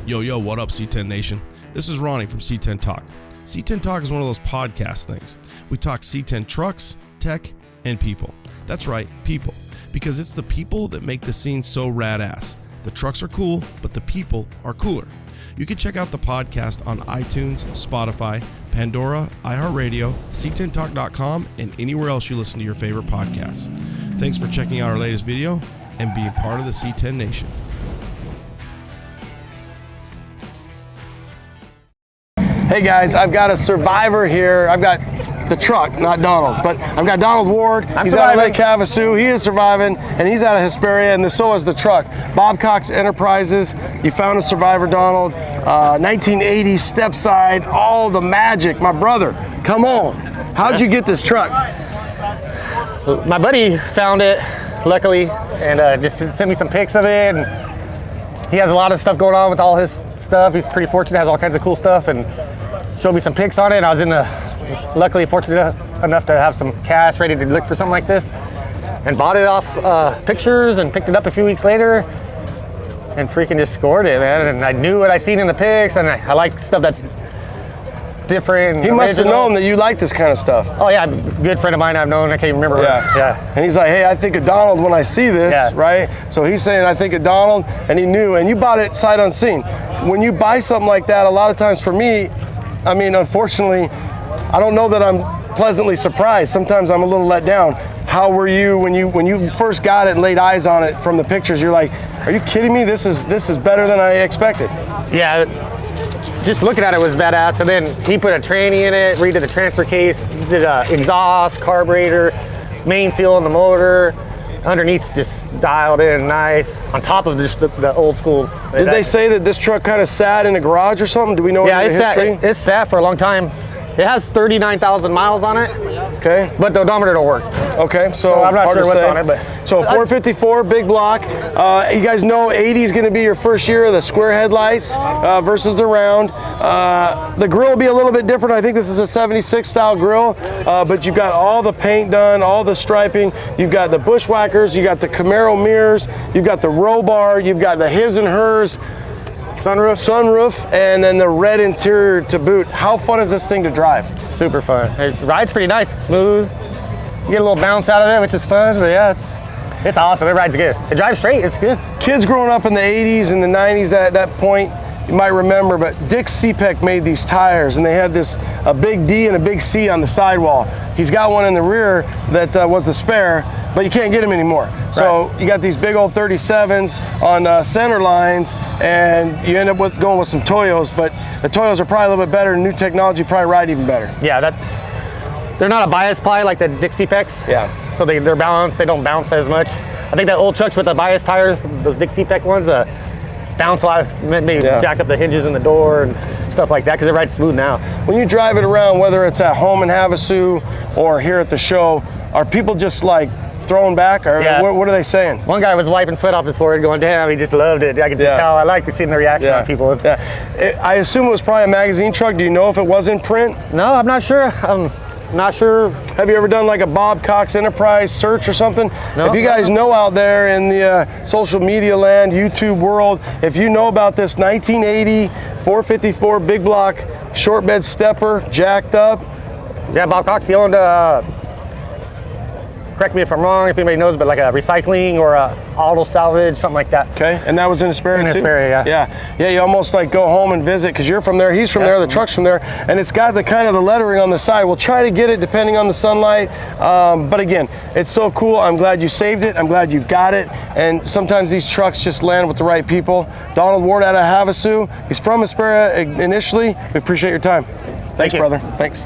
Yo, what up, C10 Nation? This is Ronnie from C10 Talk. C10 Talk is one of those podcast things. We talk C10 trucks, tech, and people. That's right, people. Because it's the people that make the scene so rad-ass. The trucks are cool, but the people are cooler. You can check out the podcast on iTunes, Spotify, Pandora, iHeartRadio, C10Talk.com, and anywhere else you listen to your favorite podcasts. Thanks for checking out our latest video and being part of the C10 Nation. Hey guys, I've got a survivor here. I've got the truck, not Donald, but I've got Donald Ward. He's out of Lake Havasu. He is surviving, and he's out of Hesperia, and so is the truck. Bob Cox Enterprises. You found a survivor, Donald. 1980 step side, all the magic. My brother, come on. How'd you get this truck? My buddy found it, luckily, and just sent me some pics of it. And he has a lot of stuff going on with all his stuff. He's pretty fortunate, has all kinds of cool stuff, and showed me some pics on it. And I was luckily fortunate enough to have some cash ready to look for something like this, and bought it off pictures and picked it up a few weeks later and freaking just scored it, man. And I knew what I seen in the pics, and I like stuff that's different. He must have known that you like this kind of stuff. Oh yeah, a good friend of mine I've known, I can't even remember. Yeah. And he's like, hey, I think of Donald when I see this, right? So he's saying, I think of Donald, and he knew, and you bought it sight unseen. When you buy something like that, a lot of times for me, I mean, unfortunately, I don't know that I'm pleasantly surprised. Sometimes I'm a little let down. How were you when you first got it and laid eyes on it from the pictures? You're like, are you kidding me? This is better than I expected. Yeah, just looking at it was badass. And then he put a tranny in it, redid the transfer case, did exhaust, carburetor, main seal on the motor. Underneath just dialed in nice, on top of just the old school. Did they say that this truck kind of sat in a garage or something? Do we know any history? It's sat for a long time. It has 39,000 miles on it. Okay. But the odometer don't work. Okay, so I'm not sure what's on it, but. So 454, big block. You guys know 80 is going to be your first year of the square headlights versus the round. The grill will be a little bit different. I think this is a 76 style grill, but you've got all the paint done, all the striping. You've got the bushwhackers, you got the Camaro mirrors, you've got the row bar, you've got the his and hers sunroof, and then the red interior to boot. How fun is this thing to drive? Super fun. It rides pretty nice, smooth. You get a little bounce out of it, which is fun. But yeah, it's awesome. It rides good. It drives straight. It's good. Kids growing up in the 80s and the 90s at that point, you might remember, but Dick Cepek made these tires, and they had a big D and a big C on the sidewall. He's got one in the rear that was the spare, but you can't get them anymore. Right. So you got these big old 37s on center lines, and you end up going with some Toyos, but the Toyos are probably a little bit better, and new technology probably ride even better. Yeah, they're not a bias ply like the Dick Cepeks. Yeah. So they're balanced, they don't bounce as much. I think that old trucks with the bias tires, those Dick Cepek ones, bounce a lot, maybe jack up the hinges in the door and stuff like that, because it rides smooth now. When you drive it around, whether it's at home in Havasu or here at the show, are people just like throwing back, or what are they saying? One guy was wiping sweat off his forehead going, damn, he just loved it. I could just tell. I like seeing the reaction on people. Yeah. I assume it was probably a magazine truck. Do you know if it was in print? No, I'm not sure. Not sure. Have you ever done like a Bob Cox Enterprise search or something? No. If you guys know out there in the social media land, YouTube world, if you know about this 1980 454 big block short bed stepper, jacked up. Yeah, Bob Cox, he owned correct me if I'm wrong, if anybody knows, but like a recycling or a auto salvage, something like that. Okay, and that was in Hesperia too? In Hesperia, yeah. Yeah, you almost like go home and visit, because you're from there, he's from there, the truck's from there, and it's got the kind of the lettering on the side. We'll try to get it depending on the sunlight, but again, it's so cool. I'm glad you saved it. I'm glad you've got it, and sometimes these trucks just land with the right people. Donald Ward out of Havasu. He's from Hesperia initially. We appreciate your time. Thanks, brother. Thanks.